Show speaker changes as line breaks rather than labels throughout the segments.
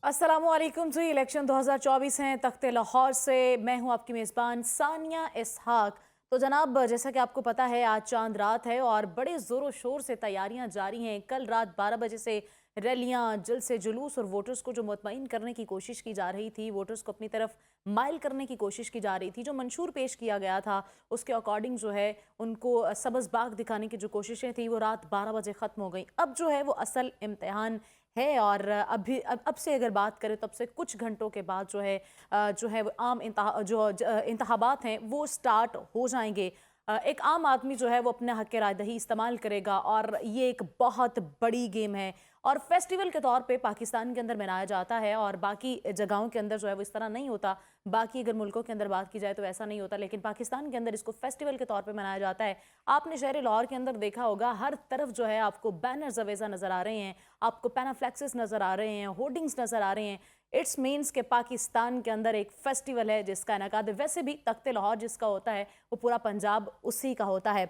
अस्सलामुअलैकुम जी। इलेक्शन 2024 हैं तख्ते लाहौर से। मैं हूं आपकी मेज़बान सानिया इसहाक। तो जनाब, जैसा कि आपको पता है, आज चांद रात है और बड़े ज़ोरों शोर से तैयारियां जारी हैं। कल रात 12 बजे से रैलियां, जलसे जुलूस और वोटर्स को जो मुतमईन करने की कोशिश की जा रही थी, वोटर्स को अपनी तरफ माइल करने की कोशिश की जा रही थी, जो मंशूर पेश किया गया था उसके अकॉर्डिंग जो है उनको सबज़ बाग दिखाने की जो कोशिशें थी वो रात 12 बजे ख़त्म हो गई। अब जो है वो असल इम्तिहान है और अब से अगर बात करें तब से कुछ घंटों के बाद जो है वो आम इंतखाबात हैं वो स्टार्ट हो जाएंगे। एक आम आदमी जो है वो अपने हक राय दही इस्तेमाल करेगा और ये एक बहुत बड़ी गेम है और फेस्टिवल के तौर पे पाकिस्तान के अंदर मनाया जाता है और बाकी जगहों के अंदर जो है वो इस तरह नहीं होता। बाकी अगर मुल्कों के अंदर बात की जाए तो ऐसा नहीं होता, लेकिन पाकिस्तान के अंदर इसको फेस्टिवल के तौर पे मनाया जाता है। आपने शहर लाहौर के अंदर देखा होगा, हर तरफ जो है आपको बैनर्स अवेजा नजर आ रहे हैं, आपको पैनाफ्लेक्सेस नजर आ रहे हैं, होर्डिंग्स नजर आ रहे हैं। इट्स मीन्स के पाकिस्तान के अंदर एक फेस्टिवल है जिसका इनेकाद वैसे भी तख्ते लाहौर जिसका होता है वो पूरा पंजाब उसी का होता है।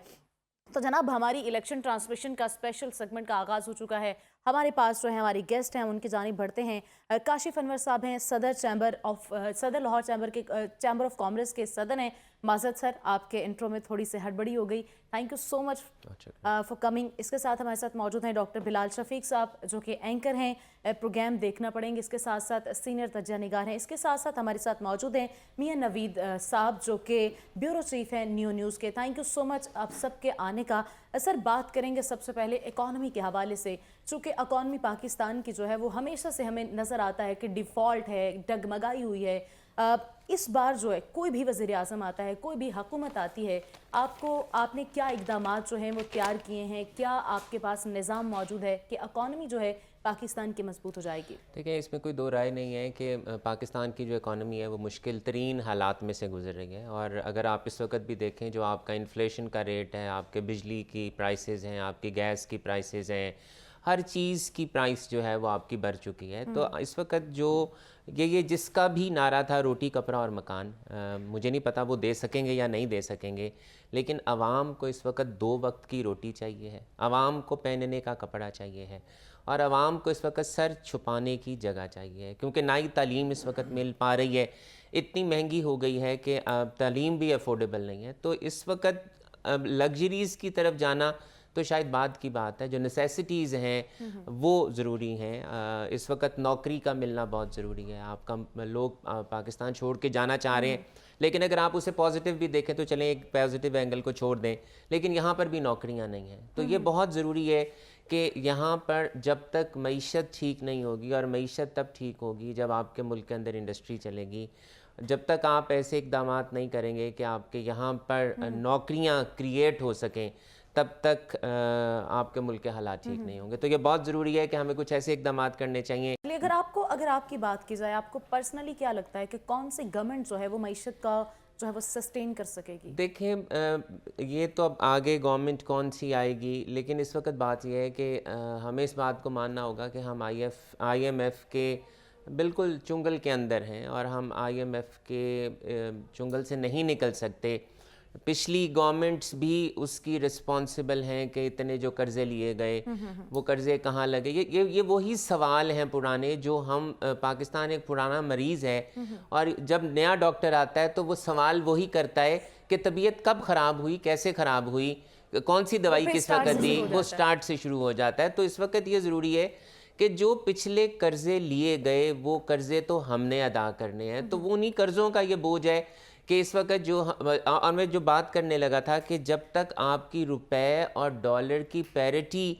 तो जनाब, हमारी इलेक्शन ट्रांसमिशन का स्पेशल सेगमेंट का आगाज़ हो चुका है। हमारे पास जो है हमारी गेस्ट हैं उनकी जानिब बढ़ते हैं। काशिफ अनवर साहब हैं, सदर लाहौर चैम्बर ऑफ कॉमर्स के सदर हैं। माजरत सर, आपके इंट्रो में थोड़ी सी हड़बड़ी हो गई। Thank you so much for coming. इसके साथ हमारे साथ मौजूद हैं डॉक्टर बिलाल शफीक साहब जो कि एंकर हैं प्रोग्राम देखना पड़ेंगे, इसके साथ साथ सीनियर तज्जा निगार हैं। इसके साथ साथ हमारे साथ मौजूद हैं मियां नवीद साहब जो कि ब्यूरो चीफ हैं न्यू न्यूज़ के। थैंक यू सो मच आप सबके आने का। सर, बात करेंगे सबसे पहले इकॉनमी के हवाले से, चूँकि इकॉनमी पाकिस्तान की जो है वो हमेशा से हमें नज़र आता है कि डिफ़ॉल्ट है, डगमगाई हुई है। इस बार जो है कोई भी वज़ीर आज़म आता है, कोई भी हुकूमत आती है, आपने क्या इक़दामात जो हैं वो तैयार किए हैं? क्या आपके पास निज़ाम मौजूद है कि इकॉनमी जो है पाकिस्तान की मजबूत हो जाएगी?
देखिए, इसमें कोई दो राय नहीं है कि पाकिस्तान की जो इकॉनमी है वो मुश्किल तरीन हालात में से गुजर रही है। और अगर आप इस वक्त भी देखें, जो आपका इन्फ्लेशन का रेट है, आपके बिजली की प्राइसेस हैं, आपकी गैस की प्राइसेस हैं, हर चीज़ की प्राइस जो है वो आपकी बढ़ चुकी है। तो इस वक्त जो ये जिसका भी नारा था रोटी कपड़ा और मकान, मुझे नहीं पता वो दे सकेंगे या नहीं दे सकेंगे, लेकिन आवाम को इस वक्त 2 वक्त की रोटी चाहिए है, आवाम को पहनने का कपड़ा चाहिए है और आवाम को इस वक्त सर छुपाने की जगह चाहिए, क्योंकि ना ही तालीम इस वक्त मिल पा रही है, इतनी महंगी हो गई है कि तालीम भी अफोर्डेबल नहीं है। तो इस वक्त लग्जरीज़ की तरफ जाना तो शायद बाद की बात है। जो नेसेसिटीज़ हैं वो ज़रूरी हैं। इस वक्त नौकरी का मिलना बहुत ज़रूरी है। आपका लोग पाकिस्तान छोड़ के जाना चाह रहे हैं, लेकिन अगर आप उसे पॉजिटिव भी देखें तो चलें, एक पॉजिटिव एंगल को छोड़ दें, लेकिन यहाँ पर भी नौकरियाँ नहीं हैं। तो ये बहुत ज़रूरी है कि यहाँ पर जब तक मईशत ठीक नहीं होगी, और मईशत तब ठीक होगी जब आपके मुल्क के अंदर इंडस्ट्री चलेगी, जब तक आप ऐसे इकदाम नहीं करेंगे कि आपके यहाँ पर नौकरियाँ क्रिएट हो सकें, तब तक आपके मुल्क के हालात ठीक नहीं होंगे। तो ये बहुत ज़रूरी है कि हमें कुछ ऐसे इकदाम करने चाहिए।
अगर आपकी बात की जाए, आपको पर्सनली क्या लगता है कि कौन सी गवर्नमेंट जो है वो मईशत का जो है वो सस्टेन कर सकेगी?
देखें, ये तो अब आगे गवर्नमेंट कौन सी आएगी, लेकिन इस वक्त बात यह है कि हमें इस बात को मानना होगा कि हम IMF के बिल्कुल चुंगल के अंदर हैं और हम IMF के चुंगल से नहीं निकल सकते। पिछली गवर्नमेंट्स भी उसकी रिस्पॉन्सिबल हैं कि इतने जो कर्ज़े लिए गए वो कर्ज़े कहाँ लगे। ये वही सवाल हैं पुराने, जो हम पाकिस्तान एक पुराना मरीज़ है और जब नया डॉक्टर आता है तो वो सवाल वही करता है कि तबीयत कब ख़राब हुई, कैसे ख़राब हुई, कौन सी दवाई किस वक्त दी, वो स्टार्ट से शुरू हो जाता है। तो इस वक्त ये ज़रूरी है कि जो पिछले कर्ज़े लिए गए वो कर्ज़े तो हमने अदा करने हैं। तो वो उन्हीं कर्ज़ों का ये बोझ है कि इस वक्त जो, और मैं जो बात करने लगा था कि जब तक आपकी रुपए और डॉलर की पैरिटी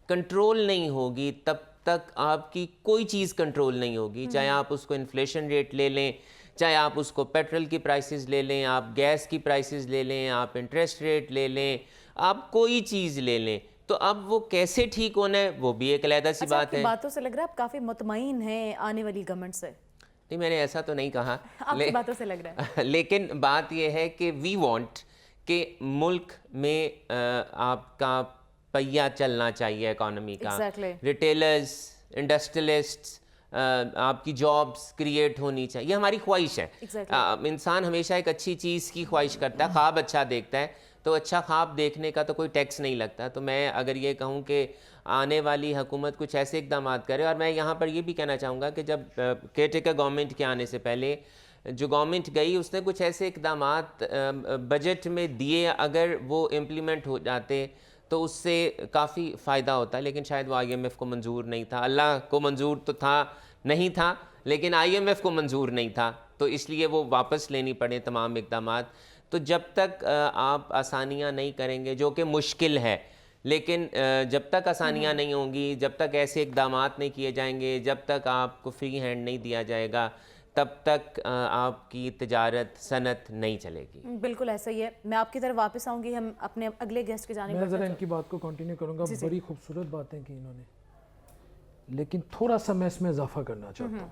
कंट्रोल नहीं होगी तब तक आपकी कोई चीज़ कंट्रोल नहीं होगी। चाहे आप उसको इन्फ्लेशन रेट ले लें, चाहे आप उसको पेट्रोल की प्राइसेस ले लें, आप गैस की प्राइसेस ले लें, आप इंटरेस्ट रेट ले लें, आप कोई चीज़ ले लें, तो अब वो कैसे ठीक होना है वो भी एक अलग सी बात है।
बातों से लग रहा है आप काफ़ी मुतमईन हैं आने वाली गवर्नमेंट से।
नहीं, मैंने ऐसा तो नहीं कहा,
आपकी बातों से लग रहा है।
लेकिन बात यह है कि वी वांट कि मुल्क में आपका पहिया चलना चाहिए इकोनॉमी का। रिटेलर्स, इंडस्ट्रियलिस्ट्स, आपकी जॉब्स क्रिएट होनी चाहिए, ये हमारी ख्वाहिश है। इंसान हमेशा एक अच्छी चीज़ की ख्वाहिश करता है, ख्वाब अच्छा देखता है। तो अच्छा ख्वाब देखने का तो कोई टैक्स नहीं लगता। तो मैं अगर ये कहूँ कि आने वाली हुकूमत कुछ ऐसे इकदाम करे, और मैं यहाँ पर ये भी कहना चाहूँगा कि जब केयरटेकर गवर्नमेंट के आने से पहले जो गवर्नमेंट गई उसने कुछ ऐसे इकदाम बजट में दिए, अगर वो इम्प्लीमेंट हो जाते तो उससे काफ़ी फ़ायदा होता, लेकिन शायद वो IMF को मंजूर नहीं था। अल्लाह को मंजूर तो था नहीं था, लेकिन IMF को मंजूर नहीं था, तो इसलिए वो वापस लेनी पड़े तमाम इकदामात। तो जब तक आप आसानियाँ नहीं करेंगे, जो कि मुश्किल है, लेकिन जब तक आसानियाँ नहीं होंगी, जब तक ऐसे इकदामात नहीं किए जाएंगे, जब तक आपको फ्री हैंड नहीं दिया जाएगा, तब तक आपकी तिजारत सनत नहीं चलेगी।
बिल्कुल ऐसा ही है। मैं आपकी तरफ वापस आऊंगी, हम अपने अगले गेस्ट के जाने
मैं ज़रा इनकी बात को कंटिन्यू करूंगा। बड़ी खूबसूरत बातें की इन्होंने, लेकिन थोड़ा सा मैं इसमें इजाफा करना चाहता हूँ।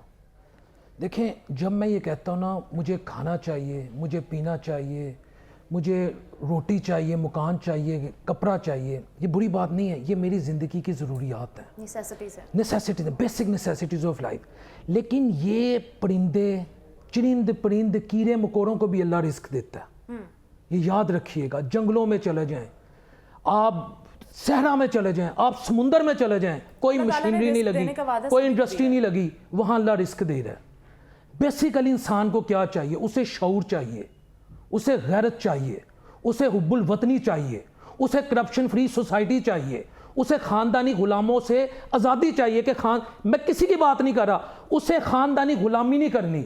देखें, जब मैं ये कहता हूँ ना, मुझे खाना चाहिए, मुझे पीना चाहिए, मुझे रोटी चाहिए, मकान चाहिए, कपड़ा चाहिए, ये बुरी बात नहीं है, ये मेरी ज़िंदगी की ज़रूरियात हैं,
नेसेसिटीज़ है,
necessities, basic necessities of life. लेकिन ये परिंदे, चरिंद परिंद, कीड़े मकोड़ों को भी अल्लाह रिस्क देता है, ये याद रखिएगा। जंगलों में चले जाएं, आप सहरा में चले जाएं, आप समुंदर में चले जाएं, कोई मशीनरी नहीं लगी, कोई इंडस्ट्री नहीं लगी, वहाँ अल्लाह रिस्क दे रहा है। बेसिकली इंसान को क्या चाहिए? उसे शऊर चाहिए, उसे गैरत चाहिए, उसे हुब्बुल वतनी चाहिए, उसे करप्शन फ्री सोसाइटी चाहिए, उसे ख़ानदानी ग़ुलामों से आज़ादी चाहिए कि मैं किसी की बात नहीं कर रहा, उसे ख़ानदानी ग़ुलामी नहीं करनी,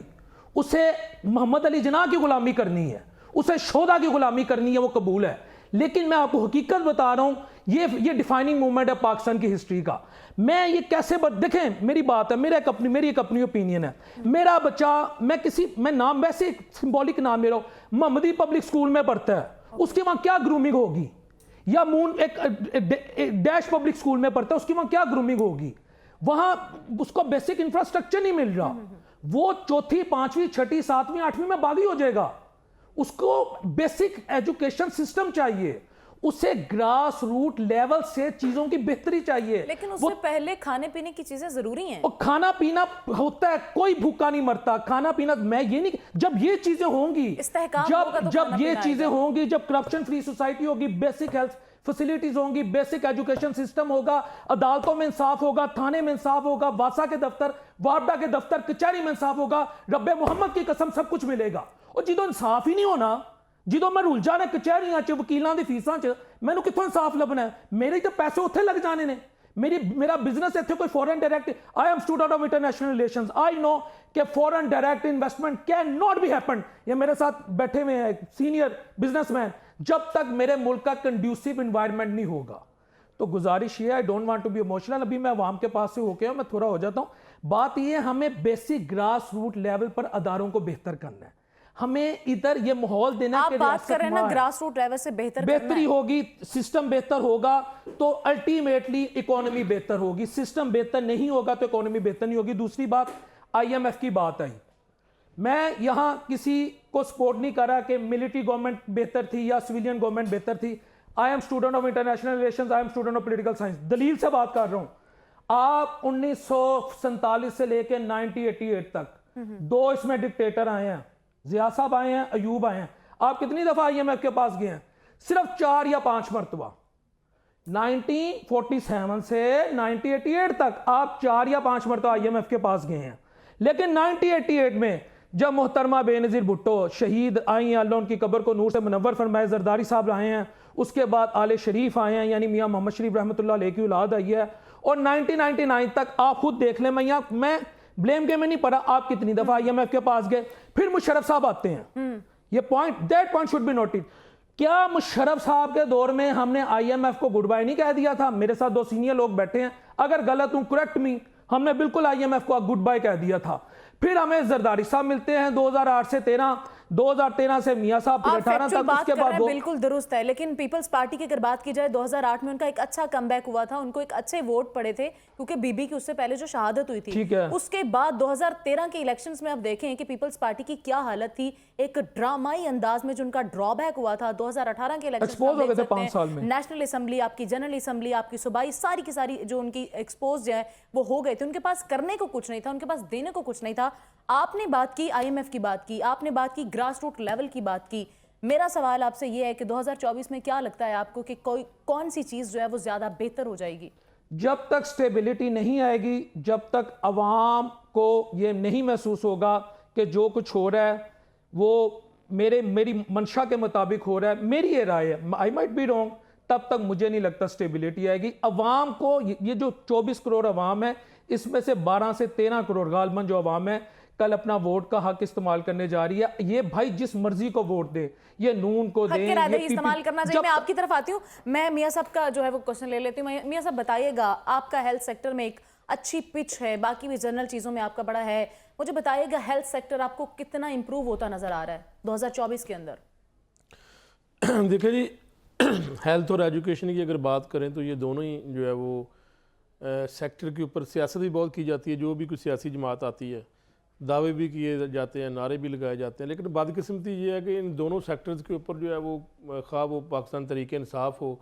उसे मोहम्मद अली जिन्ना की ग़ुलामी करनी है, उसे शोधा की ग़ुलामी करनी है, वो कबूल है। लेकिन मैं आपको हकीकत बता रहा हूँ, ये डिफाइनिंग मोमेंट है पाकिस्तान की हिस्ट्री का। मैं ये कैसे देखें, मेरी बात है, मेरी एक अपनी ओपिनियन है। मेरा बच्चा, मैं नाम वैसे सिंबॉलिक नाम ले रहा हूँ, मोहम्मदी पब्लिक स्कूल में पढ़ता है, उसके वहाँ क्या ग्रूमिंग होगी? या मून एक डैश पब्लिक स्कूल में पढ़ता है, उसकी वहाँ क्या ग्रूमिंग होगी? वहाँ उसको बेसिक इंफ्रास्ट्रक्चर नहीं मिल रहा, वो चौथी, पांचवी, छठी, सातवीं, आठवीं में बागी हो जाएगा। उसको बेसिक एजुकेशन सिस्टम चाहिए, उसे ग्रास रूट लेवल से चीजों की बेहतरी चाहिए।
लेकिन उससे पहले खाने पीने की चीजें जरूरी हैं।
और खाना पीना होता है, कोई भूखा नहीं मरता। खाना पीना, मैं ये नहीं, जब ये चीजें होंगी, जब ये चीजें होंगी, जब करप्शन फ्री सोसाइटी होगी, बेसिक हेल्थ फैसिलिटीज होंगी, बेसिक एजुकेशन सिस्टम होगा, अदालतों में इंसाफ होगा, थाने में इंसाफ होगा, वासा के दफ्तर, वापडा के दफ्तर, कचहरी में इंसाफ होगा, रब्बे मोहम्मद की कसम सब कुछ मिलेगा। और जो इंसाफ ही नहीं होना, जो मैं रुल जाना कचहरियां च, वकीलों की फीसां च, मैनू कित्थों इंसाफ लभना है? मेरे तो पैसे उत्थे लग जाने ने। मेरा बिजनेस इत्थे कोई foreign direct, I am student of international relations, I know कि foreign direct investment can not be happen. ये मेरे साथ बैठे हुए हैं सीनियर बिजनेसमैन, जब तक मेरे मुल्क का कंड्यूसिव एनवायरनमेंट नहीं होगा। तो गुजारिश ये, I don't want to be emotional, अभी मैं अवाम के पास से होके मैं थोड़ा हो जाता हूं। बात ये, हमें बेसिक ग्रास रूट लेवल पर अदारों को बेहतर करना है, हमें इधर ये माहौल देना।
आप बात कर रहे हैं ना ग्रास रूट लेवल से
बेहतरी होगी, सिस्टम बेहतर होगा तो अल्टीमेटली इकोनॉमी बेहतर होगी। सिस्टम बेहतर नहीं होगा तो इकोनॉमी बेहतर नहीं होगी। दूसरी बात, IMF की बात आई, मैं यहां किसी को सपोर्ट नहीं कर रहा कि मिलिट्री गवर्नमेंट बेहतर थी या सिविलियन गवर्नमेंट बेहतर थी। आई am student of international relations, I am student of political science, दलील से बात कर रहा हूं। आप 1947 से लेकर 1988 तक 2 इसमें डिक्टेटर आए हैं, जिया साहब आए हैं, अयूब आए हैं। आप कितनी दफा IMF के पास गए हैं? सिर्फ 4 या 5 मरतबा। 1947 से 1988 तक आप 4 या 5 मरतबा IMF के पास गए हैं। लेकिन 1988 में जब मोहतरमा बेनज़ीर भुट्टो शहीद आई हैं, अल्लाह उनकी कब्र को नूर से मुनव्वर फरमाए, जरदारी साहब आए हैं, उसके बाद आले शरीफ आए हैं, यानी मियां मोहम्मद शरीफ रहमतुल्लाह अलैह की औलाद आई है, और 1999 तक आप खुद देख लें, मैं ब्लेम गेम में नहीं पड़ा, आप कितनी दफा IMF के पास गए। फिर मुशर्रफ साहब आते हैं, ये that point should be noted. क्या मुशर्रफ साहब के दौर में हमने IMF को गुड बाय नहीं कह दिया था? मेरे साथ 2 सीनियर लोग बैठे हैं, अगर गलत हूं करेक्ट मी, हमने बिल्कुल IMF को गुड बाय कह दिया था। फिर हमें जरदारी साहब मिलते हैं 2008 से 2013 से मियां साहब 18 तक, उसके बाद
बिल्कुल दुरुस्त है। लेकिन पीपल्स पार्टी की अगर बात की जाए, 2008 में उनका एक अच्छा कमबैक हुआ था, उनको एक अच्छे वोट पड़े थे क्योंकि बीबी की उससे पहले जो शहादत हुई थी।
ठीक है।
उसके बाद 2013 के इलेक्शंस में आप देखें कि पीपल्स पार्टी की क्या हालत थी, एक ड्रामाई अंदाज में जो उनका ड्रॉबैक हुआ था 2018 के इलेक्शन, नेशनल असेंबली, आपकी जनरल असेंबली, आपकी सूबाई, सारी की सारी जो उनकी एक्सपोज है वो हो गए थे। उनके पास करने को कुछ नहीं था, उनके पास देने को कुछ नहीं था। आपने बात की IMF की बात की, आपने बात की ग्रास रूट लेवल की बात की, मेरा सवाल आपसे ये है कि 2024 में क्या लगता है आपको कि कौन सी चीज़ जो है वो ज़्यादा बेहतर हो जाएगी?
जब तक स्टेबिलिटी नहीं आएगी, जब तक अवाम को ये नहीं महसूस होगा कि जो कुछ हो रहा है वो मेरी मंशा के मुताबिक हो रहा है, मेरी ये राय है, आई माइट बी रॉन्ग, तब तक मुझे नहीं लगता स्टेबिलिटी आएगी। अवाम को ये जो 24 करोड़ अवाम है, इसमें से 12 से 13 करोड़ गालबन जो अवाम है कल अपना वोट का हक इस्तेमाल करने जा रही है। ये भाई जिस मर्जी को वोट दे, ये नून को दे, ये
इस्तेमाल करना चाहिए। मैं आपकी तरफ आती हूँ, मैं मियां साहब का जो है वो क्वेश्चन ले लेती हूँ। मियां साहब बताइएगा, आपका हेल्थ सेक्टर में एक अच्छी पिच है, बाकी भी जनरल चीजों में आपका बड़ा है, मुझे बताइएगा हेल्थ सेक्टर आपको कितना इंप्रूव होता नजर आ रहा है 2024 के अंदर?
देखिए जी, हेल्थ और एजुकेशन की अगर बात करें तो ये दोनों ही जो है वो सेक्टर के ऊपर सियासत भी बहुत की जाती है। जो भी कोई सियासी जमात आती है, दावे भी किए जाते हैं, नारे भी लगाए जाते हैं, लेकिन बदकिस्मती ये है कि इन दोनों सेक्टर्स के ऊपर जो है वो खा वो पाकिस्तान तरीके इंसाफ हो,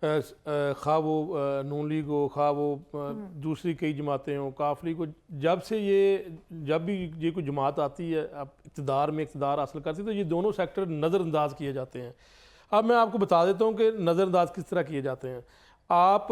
खा वो नून लीग हो, खा वो दूसरी कई जमातें हों, काफली को, जब भी ये कोई जमात आती है अब इक़्तिदार हासिल करती है तो ये दोनों सेक्टर नज़रअंदाज किए जाते हैं। अब मैं आपको बता देता हूँ कि नज़रअंदाज किस तरह किए जाते हैं। आप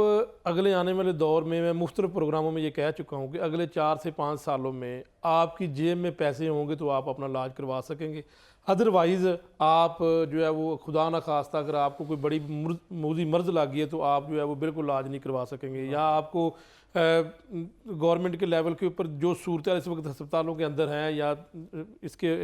अगले आने वाले दौर में, मैं मुख्तलिफ प्रोग्रामों में ये कह चुका हूँ कि अगले 4 से 5 सालों में आपकी जेब में पैसे होंगे तो आप अपना इलाज करवा सकेंगे। अदरवाइज़ आप जो है वो खुदा न खास्ता अगर आपको कोई बड़ी मूजी मर्ज लगी है तो आप जो है वो बिल्कुल इलाज नहीं करवा सकेंगे। या आपको गवर्नमेंट के लेवल के ऊपर जो सूरत इस वक्त अस्पतालों के अंदर हैं या इसके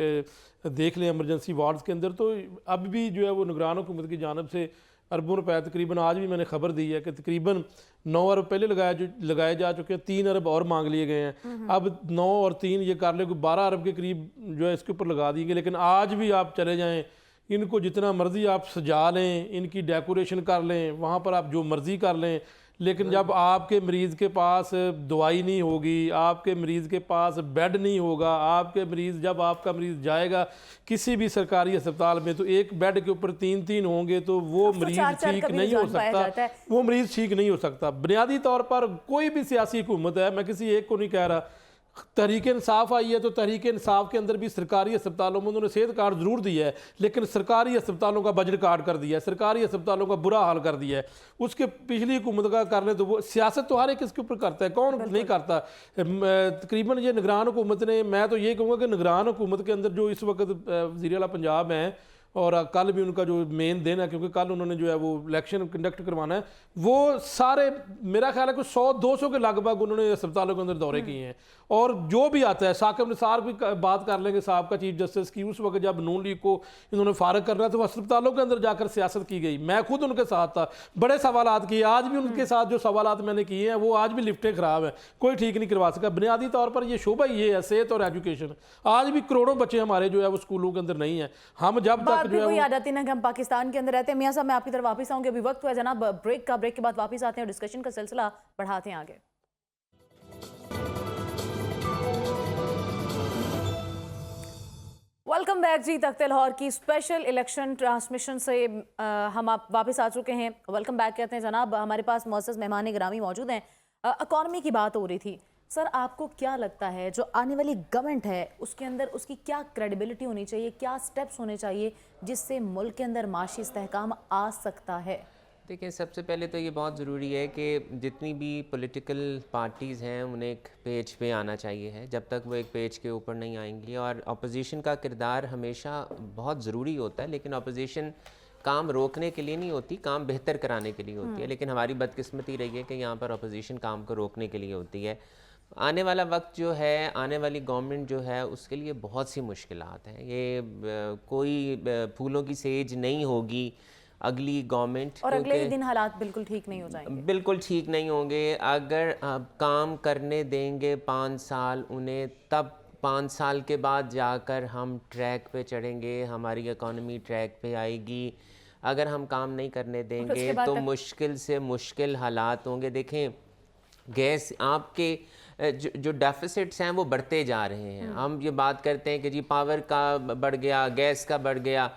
देख लें इमरजेंसी वार्ड्स के अंदर, तो अब भी जो है वो निगरान हुकूमत की जानब से अरबों रुपए, तकरीबन आज भी मैंने खबर दी है कि तकरीबन 9 अरब पहले लगाए जा चुके हैं, 3 अरब और मांग लिए गए हैं। अब 9 और 3 ये कर ले, 12 अरब के करीब जो है इसके ऊपर लगा देंगे। लेकिन आज भी आप चले जाएं, इनको जितना मर्जी आप सजा लें, इनकी डेकोरेशन कर लें, वहाँ पर आप जो मर्जी कर लें, लेकिन जब आपके मरीज़ के पास दवाई नहीं होगी, आपके मरीज़ के पास बेड नहीं होगा, जब आपका मरीज़ जाएगा किसी भी सरकारी अस्पताल में तो एक बेड के ऊपर 3-3 होंगे तो वो मरीज़ ठीक नहीं हो सकता, वो मरीज़ ठीक नहीं हो सकता। बुनियादी तौर पर कोई भी सियासी हुकूमत है, मैं किसी एक को नहीं कह रहा, तहरीक इंसाफ आई है तो तहरीक इंसाफ के अंदर भी सरकारी अस्पतालों में उन्होंने सेहत कार्ड ज़रूर दिया है, लेकिन सरकारी अस्पतालों का बजट कार्ड कर दिया है, सरकारी अस्पतालों का बुरा हाल कर दिया है। उसके पिछली हुकूमत का कर ले तो वो सियासत तो हर एक इसके ऊपर करता है, कौन नहीं करता। तकरीबन ये निगरान हुकूमत ने, मैं तो ये कहूँगा कि निगरान हुकूमत के अंदर जो इस वक्त वज़ीर आला पंजाब हैं, और कल भी उनका जो मेन दिन है, क्योंकि कल उन्होंने जो है वो इलेक्शन कंडक्ट करवाना है, वो सारे मेरा ख्याल है कि 100-200 के लगभग उन्होंने अस्पतालों के अंदर दौरे किए हैं। और जो भी आता है, साकिब निसार भी बात कर लेंगे साहब का चीफ जस्टिस की, उस वक्त जब नून लीग को इन्होंने फारग करना तो अस्पतालों के अंदर जाकर सियासत की गई, मैं खुद उनके साथ था, बड़े सवालात किए, आज भी उनके साथ जो सवालात मैंने किए हैं वो आज भी लिफ्टें ख़राब हैं, कोई ठीक नहीं करवा सका। बुनियादी तौर पर ये शोभा ये है, सेहत और एजुकेशन। आज भी करोड़ों बच्चे हमारे जो है वो स्कूलों के अंदर नहीं है। हम जब तक जो है
याद आती है ना कि हम पाकिस्तान के अंदर रहते हैं। मियां साहब, मैं आपकी तरफ वापस आऊंगी, अभी वक्त हुआ जनाब ब्रेक का, ब्रेक के बाद वापस आते हैं और डिस्कशन का सिलसिला बढ़ाते हैं आगे। वेलकम बैक जी, तख्ते लाहौर की स्पेशल इलेक्शन ट्रांसमिशन से हम आप वापस आ चुके हैं। वेलकम बैक कहते हैं जनाब। हमारे पास मौजूद मेहमान गिरामी मौजूद हैं। इकॉनमी की बात हो रही थी सर, आपको क्या लगता है जो आने वाली गवर्नमेंट है उसके अंदर उसकी क्या क्रेडिबिलिटी होनी चाहिए, क्या स्टेप्स होने चाहिए जिससे मुल्क के अंदर माशी इस्तेहकाम आ सकता है?
देखिए, सबसे पहले तो ये बहुत ज़रूरी है कि जितनी भी पॉलिटिकल पार्टीज़ हैं उन्हें एक पेज पे आना चाहिए है। जब तक वो एक पेज के ऊपर नहीं आएंगी, और अपोजिशन का किरदार हमेशा बहुत ज़रूरी होता है, लेकिन अपोजिशन काम रोकने के लिए नहीं होती, काम बेहतर कराने के लिए होती है। लेकिन हमारी बदकिस्मती रही है कि यहाँ पर अपोजिशन काम को रोकने के लिए होती है। आने वाला वक्त जो है, आने वाली गवर्नमेंट जो है, उसके लिए बहुत सी मुश्किलात हैं। ये कोई फूलों की सेज नहीं होगी अगली गवर्नमेंट,
और अगले ही दिन हालात बिल्कुल ठीक नहीं हो जाएंगे,
बिल्कुल ठीक नहीं होंगे। अगर काम करने देंगे 5 साल उन्हें, तब 5 साल के बाद जाकर हम ट्रैक पे चढ़ेंगे, हमारी इकॉनमी ट्रैक पे आएगी। अगर हम काम नहीं करने देंगे तो मुश्किल से मुश्किल हालात होंगे। देखें, गैस आपके जो डेफिसिट्स हैं वो बढ़ते जा रहे हैं। हम ये बात करते हैं कि जी पावर का बढ़ गया, गैस का बढ़ गया,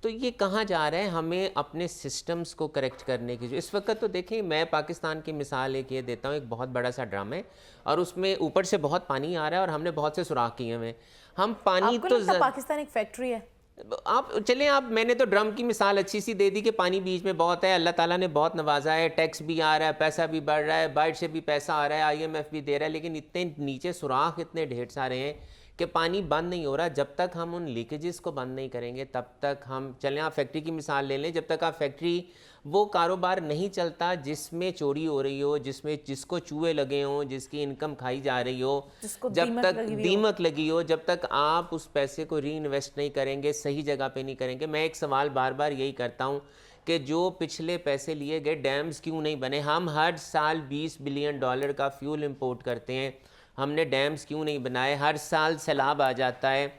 तो ये कहाँ जा रहा है? हमें अपने सिस्टम्स को करेक्ट करने की, जो इस वक्त तो देखें, मैं पाकिस्तान की मिसाल एक ये देता हूँ, एक बहुत बड़ा सा ड्रम है और उसमें ऊपर से बहुत पानी आ रहा है और हमने बहुत से सुराख किए हुए हैं। हम पानी
आपको लगता है पाकिस्तान एक फैक्ट्री है?
आप चलें, आप मैंने तो ड्रम की मिसाल अच्छी सी दे दी कि पानी बीच में बहुत है, अल्लाह ताला ने बहुत नवाजा है, टैक्स भी आ रहा है, पैसा भी बढ़ रहा है, बाहर से भी पैसा आ रहा है, IMF भी दे रहा है, लेकिन इतने नीचे सुराख इतने ढेर सारे हैं कि पानी बंद नहीं हो रहा। जब तक हम उन लीकेजेस को बंद नहीं करेंगे तब तक हम चलें, आप फैक्ट्री की मिसाल ले लें, जब तक आप फैक्ट्री वो कारोबार नहीं चलता जिसमें चोरी हो रही हो, जिसको चूहे लगे हों, जिसकी इनकम खाई जा रही हो, जब तक दीमक लगी हो, जब तक आप उस पैसे को री इन्वेस्ट नहीं करेंगे, सही जगह पे नहीं करेंगे। मैं एक सवाल बार बार यही करता हूँ कि जो पिछले पैसे लिए गए, डैम्स क्यों नहीं बने? हम हर साल $20 बिलियन का फ्यूल इंपोर्ट करते हैं, हमने डैम्स क्यों नहीं बनाए? हर साल सैलाब आ जाता है,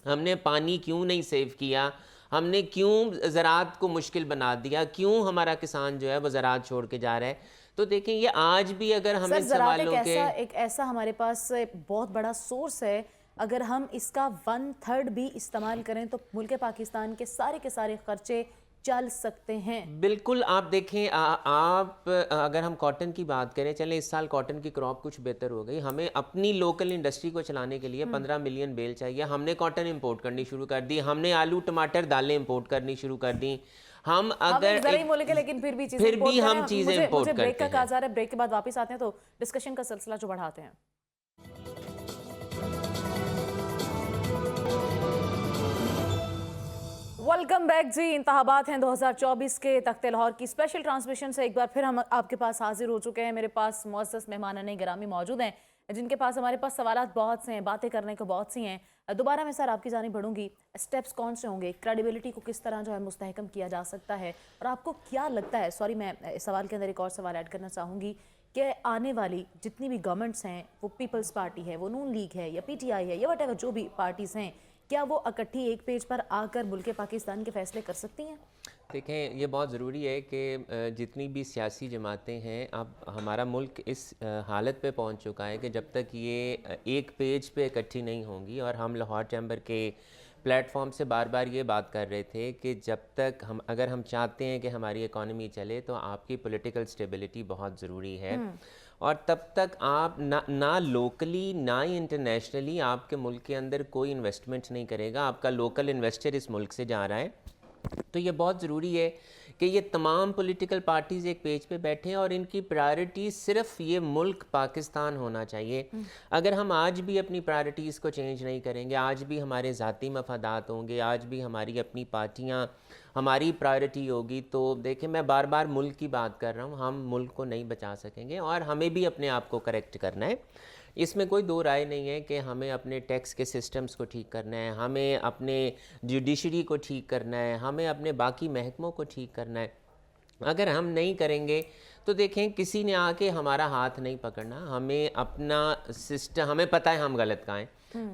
हमने पानी क्यों नहीं सेव किया? हमने क्यों ज़राअत को मुश्किल बना दिया? क्यों हमारा किसान जो है वो ज़राअत छोड़ के जा रहा है? तो देखें, ये आज भी अगर हम इन सवालों के
एक ऐसा हमारे पास बहुत बड़ा सोर्स है, अगर हम इसका 1/3 भी इस्तेमाल करें तो मुल्क पाकिस्तान के सारे खर्चे चल सकते हैं।
बिल्कुल। आप देखें, आप अगर हम कॉटन की बात करें, चलें इस साल कॉटन की क्रॉप कुछ बेहतर हो गई, हमें अपनी लोकल इंडस्ट्री को चलाने के लिए 15 मिलियन बेल चाहिए, हमने कॉटन इंपोर्ट करनी शुरू कर दी, हमने आलू टमाटर दालें इंपोर्ट करनी शुरू कर दी। हम अगर
मुल्क है लेकिन फिर भी
हम चीजें इंपोर्ट करते हैं।
ब्रेक का काज़ा है, ब्रेक के बाद वापस आते हैं तो डिस्कशन का सिलसिला जो बढ़ाते हैं। वेलकम बैक जी। इंतखाबात हैं 2024 के, तख्ते लाहौर की स्पेशल ट्रांसमिशन से एक बार फिर हम आपके पास हाजिर हो चुके हैं। मेरे पास मुअज़्ज़ज़ मेहमानान गिरामी मौजूद हैं जिनके पास हमारे पास सवालात बहुत से हैं, बातें करने को बहुत सी हैं। दोबारा मैं सर आपकी जानिब बढ़ूंगी, स्टेप्स कौन से होंगे, क्रेडिबिलिटी को किस तरह जो है मुस्तहकम किया जा सकता है, और आपको क्या लगता है, सॉरी मैं इस सवाल के अंदर एक और सवाल ऐड करना चाहूँगी कि आने वाली जितनी भी गवर्नमेंट्स हैं, वो पीपल्स पार्टी है, वो नून लीग है या PTI है या वट जो भी पार्टीज़ हैं, क्या वो इकट्ठी एक पेज पर आकर मुल्क पाकिस्तान के फैसले कर सकती हैं?
देखें, ये बहुत ज़रूरी है कि जितनी भी सियासी जमातें हैं, अब हमारा मुल्क इस हालत पे पहुंच चुका है कि जब तक ये एक पेज पे इकट्ठी नहीं होंगी, और हम लाहौर चैम्बर के प्लेटफॉर्म से बार बार ये बात कर रहे थे कि जब तक अगर हम चाहते हैं कि हमारी इकॉनमी चले तो आपकी पॉलिटिकल स्टेबिलिटी बहुत ज़रूरी है, और तब तक आप ना लोकली ना ही इंटरनेशनली आपके मुल्क के अंदर कोई इन्वेस्टमेंट नहीं करेगा। आपका लोकल इन्वेस्टर इस मुल्क से जा रहा है, तो ये बहुत ज़रूरी है कि ये तमाम पॉलिटिकल पार्टीज़ एक पेज पे बैठें और इनकी प्रायोरिटी सिर्फ ये मुल्क पाकिस्तान होना चाहिए। अगर हम आज भी अपनी प्रायोरिटीज़ को चेंज नहीं करेंगे, आज भी हमारे ज़ाती मफादात होंगे, आज भी हमारी अपनी पार्टियाँ हमारी प्रायोरिटी होगी, तो देखें, मैं बार बार मुल्क की बात कर रहा हूँ, हम मुल्क को नहीं बचा सकेंगे और हमें भी अपने आप को करेक्ट करना है। इसमें कोई दो राय नहीं है कि हमें अपने टैक्स के सिस्टम्स को ठीक करना है, हमें अपने जुडिशरी को ठीक करना है, हमें अपने बाकी महकमों को ठीक करना है। अगर हम नहीं करेंगे तो देखें, किसी ने आके हमारा हाथ नहीं पकड़ना, हमें अपना सिस्टम, हमें पता है हम गलत कहाँ हैं,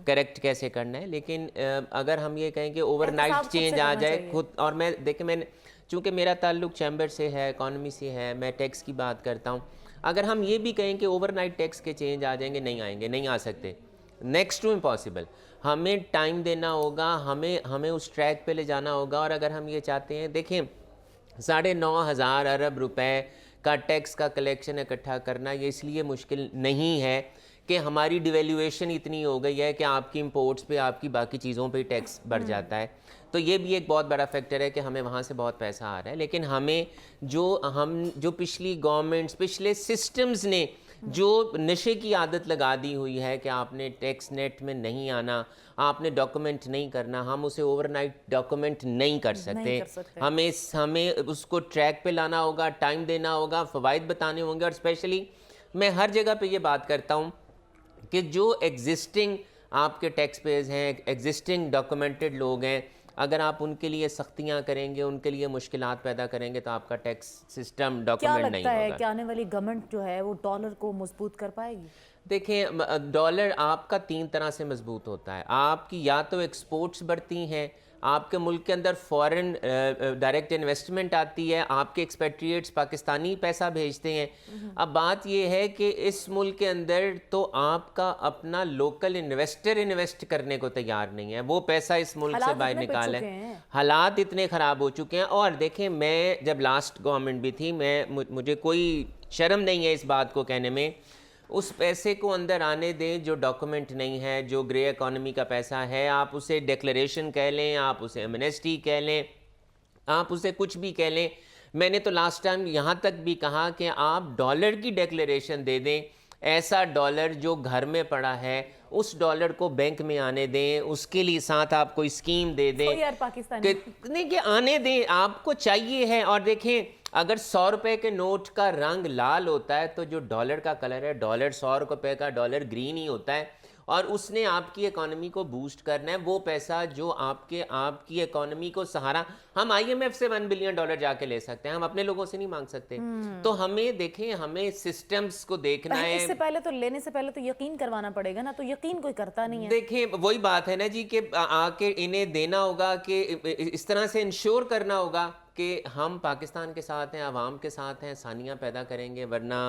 करेक्ट कैसे करना है। लेकिन अगर हम ये कहें कि ओवरनाइट चेंज आ जाए खुद, और मैं देखें, चूँकि मेरा ताल्लुक चैम्बर से है, इकॉनमी से है, मैं टैक्स की बात करता हूँ, अगर हम ये भी कहें कि ओवरनाइट टैक्स के चेंज आ जाएंगे, नहीं आएंगे, नहीं आ सकते, नेक्स्ट टू इम्पॉसिबल। हमें टाइम देना होगा, हमें उस ट्रैक पे ले जाना होगा। और अगर हम ये चाहते हैं, देखें, 9,500 अरब रुपए का टैक्स का कलेक्शन इकट्ठा करना ये इसलिए मुश्किल नहीं है कि हमारी डिवेल्यूएशन इतनी हो गई है कि आपकी इंपोर्ट्स पे, आपकी बाकी चीज़ों पे टैक्स बढ़ जाता है, तो ये भी एक बहुत बड़ा फैक्टर है कि हमें वहाँ से बहुत पैसा आ रहा है। लेकिन हमें जो पिछली गवर्नमेंट्स, पिछले सिस्टम्स ने जो नशे की आदत लगा दी हुई है कि आपने टैक्स नेट में नहीं आना, आपने डॉक्यूमेंट नहीं करना, हम उसे ओवरनाइट डॉक्यूमेंट नहीं कर सकते। हमें उसको ट्रैक पे लाना होगा, टाइम देना होगा, फ़वाइद बताने होंगे। और स्पेशली मैं हर जगह पे ये बात करता हूँ कि जो एग्जिस्टिंग आपके टैक्स पेयर्स हैं, एग्जिस्टिंग डॉक्यूमेंटेड लोग हैं, अगर आप उनके लिए सख्तियां करेंगे, उनके लिए मुश्किलात पैदा करेंगे, तो आपका टैक्स सिस्टम डॉक्यूमेंट नहीं होगा।
क्या लगता है कि आने वाली गवर्नमेंट जो है वो डॉलर को मजबूत कर पाएगी?
देखें, डॉलर आपका 3 तरह से मजबूत होता है। आपकी या तो एक्सपोर्ट्स बढ़ती हैं, आपके मुल्क के अंदर फॉरेन डायरेक्ट इन्वेस्टमेंट आती है, आपके एक्सपेट्रिएट्स पाकिस्तानी पैसा भेजते हैं। अब बात यह है कि इस मुल्क के अंदर तो आपका अपना लोकल इन्वेस्टर इन्वेस्ट करने को तैयार नहीं है, वो पैसा इस मुल्क से बाहर निकाले। हालात इतने ख़राब हो चुके हैं। और देखें, मैं जब लास्ट गवर्नमेंट भी थी, मुझे कोई शर्म नहीं है इस बात को कहने में, उस पैसे को अंदर आने दें जो डॉक्यूमेंट नहीं है, जो ग्रे इकोनॉमी का पैसा है। आप उसे डिक्लेरेशन कह लें, आप उसे एमनेस्टी कह लें, आप उसे कुछ भी कह लें। मैंने तो लास्ट टाइम यहाँ तक भी कहा कि आप डॉलर की डिक्लेरेशन दे दें, ऐसा डॉलर जो घर में पड़ा है उस डॉलर को बैंक में आने दें, उसके लिए साथ आप कोई स्कीम दे दें
तो यार पाकिस्तानी
नहीं कि आने दें, आपको चाहिए है। और देखें, अगर 100 रुपए के नोट का रंग लाल होता है तो जो डॉलर का कलर है, डॉलर 100 रुपए का डॉलर ग्रीन ही होता है। और उसने आपकी इकोनॉमी को बूस्ट करना है, वो पैसा जो आपकी इकोनॉमी को सहारा। हम आईएमएफ से $1 बिलियन जाके ले सकते हैं, हम अपने लोगों से नहीं मांग सकते। तो हमें देखें, हमें सिस्टम्स को देखना है।
इससे पहले तो लेने से पहले तो यकीन करवाना पड़ेगा ना, तो यकीन कोई करता नहीं है।
देखें, वही बात है ना जी कि आके इन्हें देना होगा कि इस तरह से इंश्योर करना होगा कि हम पाकिस्तान के साथ हैं, आवाम के साथ हैं, आसानियां पैदा करेंगे, वरना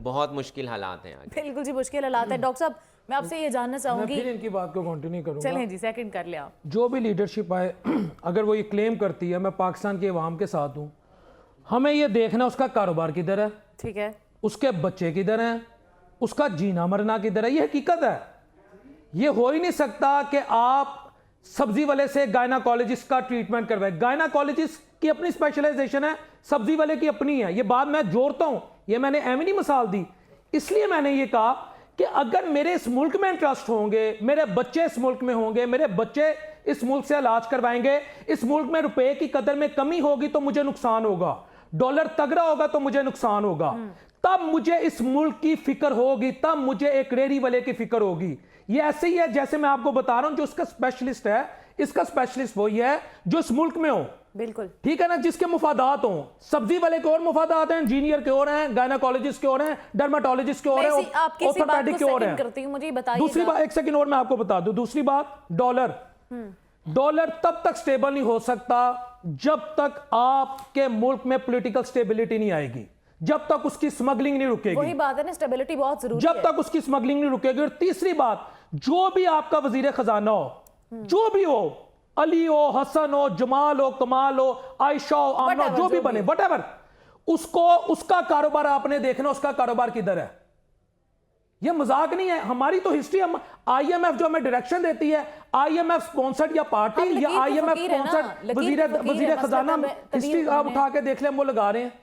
बहुत मुश्किल हालात हैं आगे।
बिल्कुल जी, मुश्किल हालात है। डॉक्टर साहब, मैं आपसे ये जानना
मैं
चाहूंगी,
फिर इनकी बात को कंटिन्यू करूंगा।
चलें जी, सेकंड कर ले आप।
जो भी लीडरशिप आए, अगर वो ये क्लेम करती है मैं पाकिस्तान के अवाम के साथ हूँ, हमें ये देखना उसका कारोबार किधर है,
ठीक है,
उसके बच्चे किधर हैं, उसका जीना मरना किधर है। ये हकीकत है। ये हो ही नहीं सकता कि आप सब्जी वाले से गायनाकोलॉजिस्ट का ट्रीटमेंट करवाए। गायनाकोलॉजिस्ट की अपनी स्पेशलाइजेशन है, सब्जी वाले की अपनी है। ये बात मैं जोड़ता हूं, ये मैंने एम नहीं मिसाल दी। इसलिए मैंने ये कहा कि अगर मेरे इस मुल्क में इंटरेस्ट होंगे, मेरे बच्चे इस मुल्क में होंगे, मेरे बच्चे इस मुल्क से इलाज करवाएंगे, इस मुल्क में रुपए की कदर में कमी होगी तो मुझे नुकसान होगा, डॉलर तगड़ा होगा तो मुझे नुकसान होगा, तब मुझे इस मुल्क की फिक्र होगी, तब मुझे एक रेहड़ी वाले की फिक्र होगी। ये ऐसे ही है जैसे मैं आपको बता रहा हूं, जो इसका स्पेशलिस्ट है, इसका स्पेशलिस्ट वही है जो इस मुल्क में हो।
बिल्कुल
ठीक है ना, जिसके मुफादात हों। सब्जी वाले के और मुफादात हैं, इंजीनियर के और हैं, गायनाकोलॉजिस्ट के और हैं, डर्माटोलॉजिस्ट के और हैं, ऑर्थोपेडिक के और हैं।
करती हूं, मुझे बताइए।
दूसरी बात, एक सेकंड और मैं आपको बता दूं, दूसरी बात, डॉलर डॉलर तब तक स्टेबल नहीं हो सकता जब तक आपके मुल्क में पॉलिटिकल स्टेबिलिटी नहीं आएगी, जब तक उसकी स्मगलिंग नहीं रुकेगी।
वही बात है ना, स्टेबिलिटी बहुत जरूरी
जब
है।
तक उसकी स्मगलिंग नहीं रुकेगी। और तीसरी बात, जो भी आपका वजीर खजाना हो, जो भी हो, अली हो, हसन हो, जमाल हो, कमाल हो, आयशा हो, आमना, जो भी बने, वट उसको, उसका कारोबार आपने देखना, उसका कारोबार किधर है। यह मजाक नहीं है। हमारी तो हिस्ट्री, हम आईएमएफ जो हमें डायरेक्शन देती है, आईएमएफ स्पॉन्सर्ड या पार्टी या आईएमएफ स्पॉन्सर्ड वजीर खजाना, हिस्ट्री आप उठा के देख लें, वो लगा रहे हैं।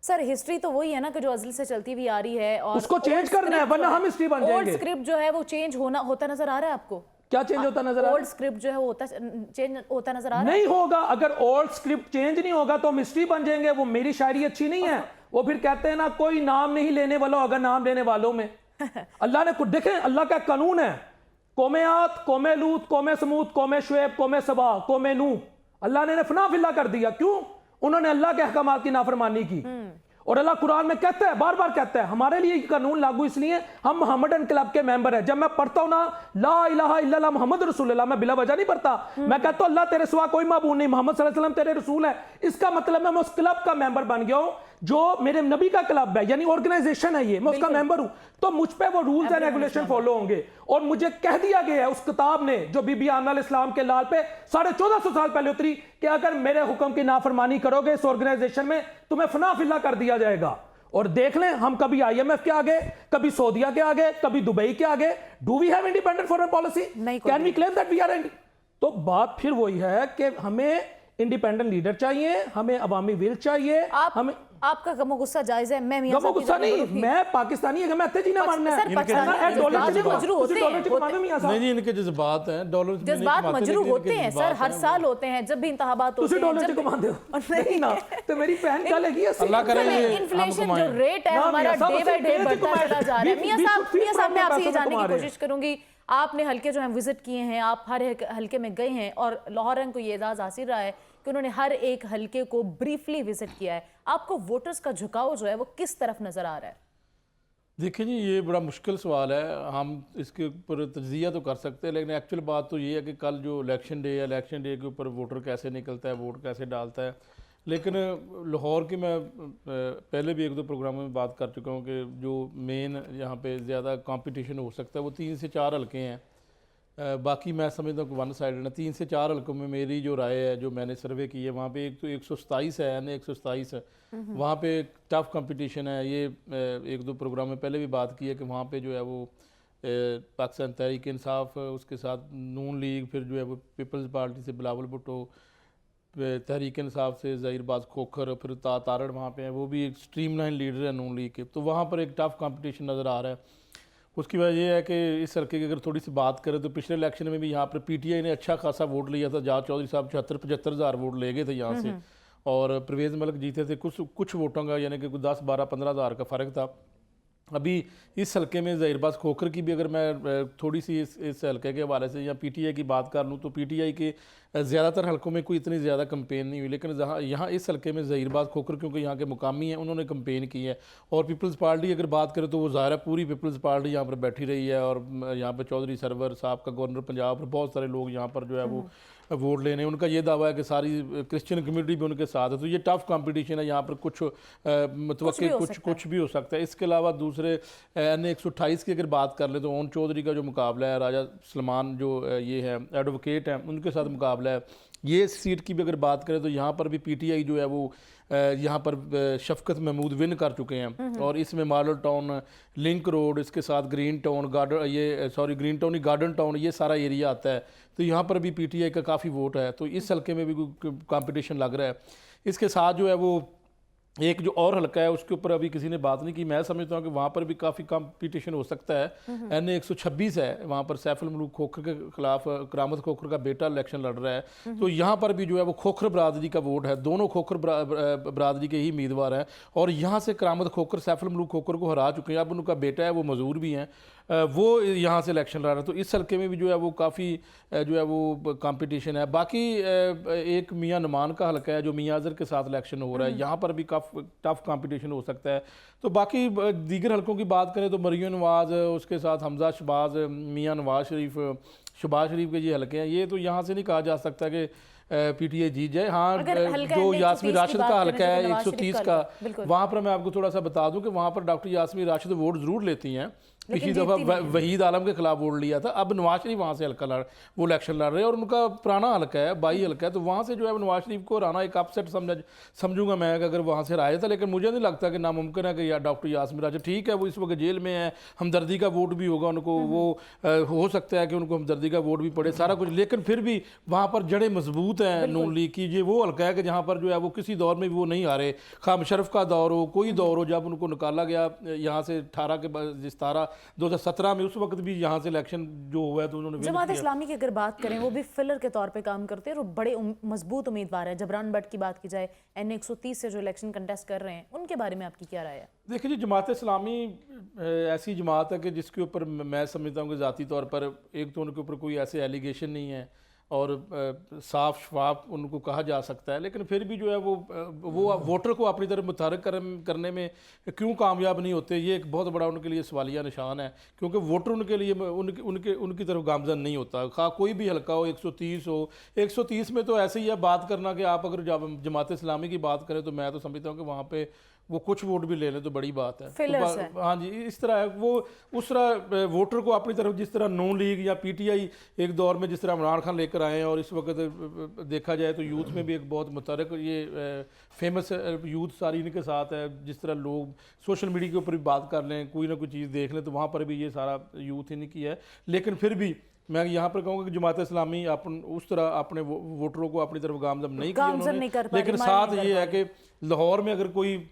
सर हिस्ट्री तो वही है ना कि जो अज़ल से चलती हुई आ रही है, और
उसको चेंज करना है, वरना हम हिस्ट्री बन जाएंगे।
स्क्रिप्ट जो है वो चेंज होता नजर आ रहा है आपको?
क्या चेंज होता नजर आ रहा है?
ओल्ड स्क्रिप्ट जो है वो चेंज होता नजर आ रहा है?
नहीं होगा। अगर ओल्ड स्क्रिप्ट चेंज नहीं होगा तो हम हिस्ट्री बन जाएंगे। वो मेरी शायरी अच्छी नहीं है। वो फिर कहते हैं ना, कोई नाम नहीं लेने वाला अगर नाम लेने वालों में। अल्लाह ने देखें, अल्लाह का कानून है, कौमे आत, कौमे लूत, कौमे समूद, कौमे शुएब, कौमे सबा, कौमे नूह, अल्लाह ने फना फिल्ला कर दिया। क्यों? उन्होंने अल्लाह के अहकामात की नाफरमानी की। और अल्लाह कुरान में कहता है, बार बार कहता है, हमारे लिए ये कानून लागू इसलिए हम मोहम्मदन क्लब के मेंबर हैं। जब मैं पढ़ता हूं ना, ला इलाहा इल्लल्लाह मुहम्मद रसूलुल्लाह, मैं बिला वजह नहीं पढ़ता। मैं कहता हूं अल्लाह तेरे सिवा कोई माबूद नहीं, मोहम्मद सल्लल्लाहु अलैहि वसल्लम तेरे रसूल है। इसका मतलब मैं उस क्लब का मेंबर बन गया हूं जो मेरे नबी का क्लब है, यानी ऑर्गेनाइजेशन है ये, मैं उसका मेंबर हूं। तो मुझ पे वो रूल्स एंड रेगुलेशन फॉलो होंगे। और मुझे कह दिया गया है उस किताब ने, जो बीबी आमना इस्लाम के लाल पे 1450 साल पहले उतरी, कि अगर मेरे हुक्म की नाफरमानी करोगे इस ऑर्गेनाइजेशन में, तुम्हें फना फिल्ला कर दिया जाएगा। और देख लें, हम कभी आईएमएफ के आगे, कभी सऊदीया के आगे, कभी दुबई के आगे। Do we have independent foreign policy? Can we claim that we are? तो बात फिर वही है कि हमें इंडिपेंडेंट लीडर चाहिए, हमें अवामी विल चाहिए। हमें
आपका गमो गुस्सा जायज है, मैं मियां
गमो गुस्सा नहीं, मैं पाकिस्तानी है, मैं इतने जीना मानना है।
नहीं जी, इनके जज्बात हैं, डॉलर
जज्बात मजरू होते हैं सर, हर साल होते हैं जब भी इंतखाबात होते हैं।
डॉलर कमाते हो नहीं ना, तो मेरी बहन क्या लगी?
अल्लाह करे
इन्फ्लेशन जो रेट है हमारा डे बाय डे बढ़ता चला जा रहा है। मियां साहब, मैं आपसे ये जानने की कोशिश करूंगी, आपने हल्के जो है विजिट किए हैं, आप हर एक हल्के में गए हैं, और लाहौर रंग को ये एजाज़ हासिल रहा है कि उन्होंने हर एक हल्के को ब्रीफली विजिट किया है। आपको वोटर्स का झुकाव जो है वो किस तरफ नजर आ रहा है?
देखिए जी, ये बड़ा मुश्किल सवाल है। हम इसके ऊपर तज्जिया तो कर सकते हैं, लेकिन एक्चुअल बात तो ये है कि कल जो इलेक्शन डे है, इलेक्शन डे के ऊपर वोटर कैसे निकलता है, वोट कैसे डालता है। लेकिन लाहौर की मैं पहले भी 1-2 प्रोग्रामों में बात कर चुका हूँ कि जो मेन यहाँ पे ज़्यादा कंपटीशन हो सकता है वो 3 से 4 हल्के हैं। बाकी मैं समझता हूँ कि वन साइड है। 3 से 4 हल्कों में मेरी जो राय है, जो मैंने सर्वे की है, वहाँ पे एक तो 127 है, यानी 127 है, वहाँ पे टफ कंपटीशन है। ये 1-2 प्रोग्राम में पहले भी बात की है कि वहाँ पे जो है वो पाकिस्तान तहरीक इंसाफ, उसके साथ नून लीग, फिर जो है वो पीपल्स पार्टी से बिलावल भुट्टो, तहरीक इंसाफ से ज़हीरबाज खोखर, फिर तारड़ वहाँ पे है, वो भी एक स्ट्रीमलाइन लीडर है नून लीग के। तो वहाँ पर एक टफ कंपटीशन नज़र आ रहा है। उसकी वजह यह है कि इस हल्के की अगर थोड़ी सी बात करें तो पिछले इलेक्शन में भी यहाँ पर पीटीआई ने अच्छा खासा वोट लिया था। जावेद चौधरी साहब 74-75 हज़ार वोट ले गए थे यहाँ से, और परवेज़ मलिक जीते थे कुछ वोटों का, यानी कि 10-12-15 हज़ार का फ़र्क था। अभी इस हल्के में ज़हीरबाज खोखर की भी अगर मैं थोड़ी सी इस हल्के के हवाले से या पीटीआई की बात कर लूँ तो पीटीआई के ज़्यादातर हल्कों में कोई इतनी ज़्यादा कंपेन नहीं हुई, लेकिन जहाँ यहाँ इस हल्के में ज़हीरबाज खोखर क्योंकि यहाँ के मुकामी हैं, उन्होंने कंपेन की है। और पीपल्स पार्टी अगर बात करें तो वो ज़ाहिर है पूरी पीपल्स पार्टी यहाँ पर बैठी रही है, और यहाँ पर चौधरी सरवर साहब का गवर्नर पंजाब पर बहुत सारे लोग यहाँ पर जो है वो वोट लेने, उनका ये दावा है कि सारी क्रिश्चियन कम्युनिटी भी उनके साथ है। तो ये टफ कंपटीशन है, यहाँ पर कुछ भी हो सकता है। इसके अलावा दूसरे N128 की अगर बात कर ले तो ओन चौधरी का जो मुकाबला है, राजा सलमान जो ये है एडवोकेट हैं, उनके साथ मुकाबला है। ये सीट की भी अगर बात करें तो यहाँ पर भी पीटीआई जो है वो यहाँ पर शफकत महमूद विन कर चुके हैं, और इसमें मॉडल टाउन, लिंक रोड, इसके साथ ग्रीन टाउन, ग्रीन टाउन ही गार्डन टाउन, ये सारा एरिया आता है। तो यहाँ पर भी पीटीआई का काफ़ी वोट है, तो इस हल्के में भी कंपटीशन लग रहा है। इसके साथ जो है वो एक जो और हल्का है उसके ऊपर अभी किसी ने बात नहीं की, मैं समझता हूँ कि वहाँ पर भी काफ़ी कंपटीशन हो सकता है। N126 है, वहाँ पर सैफुल मलूक खोखर के खिलाफ करामत खोखर का बेटा इलेक्शन लड़ रहा है। तो यहाँ पर भी जो है वो खोखर बरादरी का वोट है, दोनों खोखर बरादरी के ही उम्मीदवार हैं, और यहाँ से करामत खोखर सैफुल मलूक खोखर को हरा चुके हैं। अब उनका बेटा है वो मजूर भी हैं, वो यहाँ से इलेक्शन लड़ रहा है। तो इस हल्के में भी जो है वो काफ़ी जो है वो कंपटीशन है। बाकी एक मियाँ नुमान का हल्का है जो मियाँ अजहर के साथ इलेक्शन हो रहा है, यहाँ पर भी काफ़ी टफ कंपटीशन हो सकता है। तो बाकी दीगर हल्कों की बात करें तो मरियम नवाज़, उसके साथ हमजा शहबाज, मियाँ नवाज शरीफ, शहबाज शरीफ के ये हल्के हैं। ये तो यहाँ से नहीं कहा जा सकता कि पीटीआई जीत जाए। हाँ, जो यास्मीन राशिद का हल्का है 130 का, वहाँ पर मैं आपको थोड़ा सा बता दूं कि वहाँ पर डॉक्टर यास्मीन राशिद वोट ज़रूर लेती हैं। पिछली दफ़ा वहीद आलम के खिलाफ वोट लिया था, अब नवाज शरीफ वहाँ से वो इलेक्शन लड़ रहे हैं, और उनका पुराना हल्का है, 22 हल्का है। तो वहाँ से जो है नवाज शरीफ को हराना एक अपसेट समझूंगा मैं अगर वहाँ से हराया था, लेकिन मुझे नहीं लगता कि नामुमकिन है कि डॉक्टर यास्मीन राशिद, ठीक है वो इस वक्त जेल में है, हमदर्दी का वोट भी होगा उनको, वो हो सकता है कि उनको हमदर्दी का वोट भी पड़े, सारा कुछ, लेकिन फिर भी वहाँ पर जड़ें मजबूत हैं नून लीग की। ये वो हल्का है कि जहाँ पर जो है वो किसी दौर में भी वो नहीं हारे, खा मुशर्रफ का दौर हो, कोई दौर हो, जब उनको निकाला गया यहाँ से 2017 में, उस वक्त भी यहाँ से इलेक्शन जो हुआ है तो उन्होंने
जमात इस्लामी की अगर बात करें, वो भी फिलर के तौर पे काम करते हैं और बड़े मजबूत उम्मीदवार हैं। जबरान भट्ट की बात की जाए, N130 से जो इलेक्शन कंटेस्ट कर रहे हैं, उनके बारे में आपकी क्या राय है?
देखिए जी, जमात इस्लामी ऐसी जमात है कि जिसके ऊपर मैं समझता हूँ कि ज़ाती तौर पर एक तो उनके ऊपर कोई ऐसे एलिगेशन नहीं है, और साफ शफाफ उनको कहा जा सकता है, लेकिन फिर भी जो है वो वोटर को अपनी तरफ मुतहरिक करने में क्यों कामयाब नहीं होते, ये एक बहुत बड़ा उनके लिए सवालिया निशान है। क्योंकि वोटर उनके लिए उनकी तरफ गामजन नहीं होता, खा कोई भी हल्का हो, 130 हो। 130 में तो ऐसे ही है बात करना कि आप अगर जमात इस्लामी की बात करें तो मैं तो समझता हूँ कि वहाँ पे वो कुछ वोट भी ले लें तो बड़ी बात है। तो हाँ जी, इस तरह है वो, उस तरह वोटर को अपनी तरफ, जिस तरह नून लीग या पीटीआई एक दौर में जिस तरह इमरान खान लेकर आए हैं, और इस वक्त देखा जाए तो यूथ में भी एक बहुत मुतहरिक ये फेमस यूथ सारी इनके साथ है। जिस तरह लोग सोशल मीडिया के ऊपर भी बात कर लें, कोई ना कोई चीज़ देख लें, तो वहाँ पर भी ये सारा यूथ इनकी है। लेकिन फिर भी मैं यहाँ पर कहूँगा कि जमात इस्लामी उस तरह अपने वोटरों को अपनी तरफ गामजन नहीं किया उन्होंने, लेकिन साथ ये है कि लाहौर में अगर कोई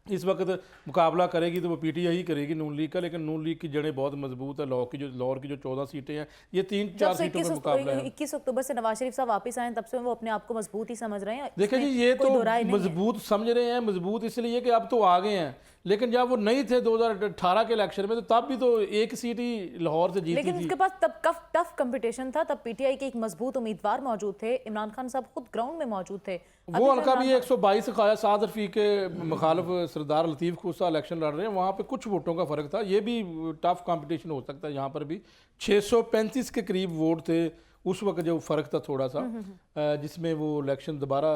इस वक्त मुकाबला करेगी तो वो पीटीआई ही करेगी नून लीग का, लेकिन नून लीग की जड़ें बहुत मजबूत है। लाहौर की जो 14 सीटें हैं, ये 3-4 सीटों पर मुकाबला है।
21 अक्टूबर से नवाज शरीफ साहब वापस आए, तब से वो अपने आप को मजबूत ही समझ रहे हैं।
देखिए जी, ये तो मजबूत समझ रहे हैं, मजबूत इसलिए कि अब तो आ गए हैं, लेकिन जब वो नहीं थे 2018 के इलेक्शन में, तो तब भी तो एक सीट ही लाहौर से जीती
लेकिन
थी।
उसके पास तब टफ कंपटीशन था, तब पीटीआई के एक मजबूत उम्मीदवार मौजूद थे, इमरान खान साहब खुद ग्राउंड में मौजूद थे।
वो हल्का भी 122 से खाया, साद रफी के मुखालिफ सरदार लतीफ़ खूसा इलेक्शन लड़ रहे हैं, वहाँ पे कुछ वोटों का फर्क था। ये भी टफ कंपटीशन हो सकता है। यहाँ पर भी 635 के करीब वोट थे उस वक्त, जो फर्क था थोड़ा सा, जिसमें वो इलेक्शन दोबारा,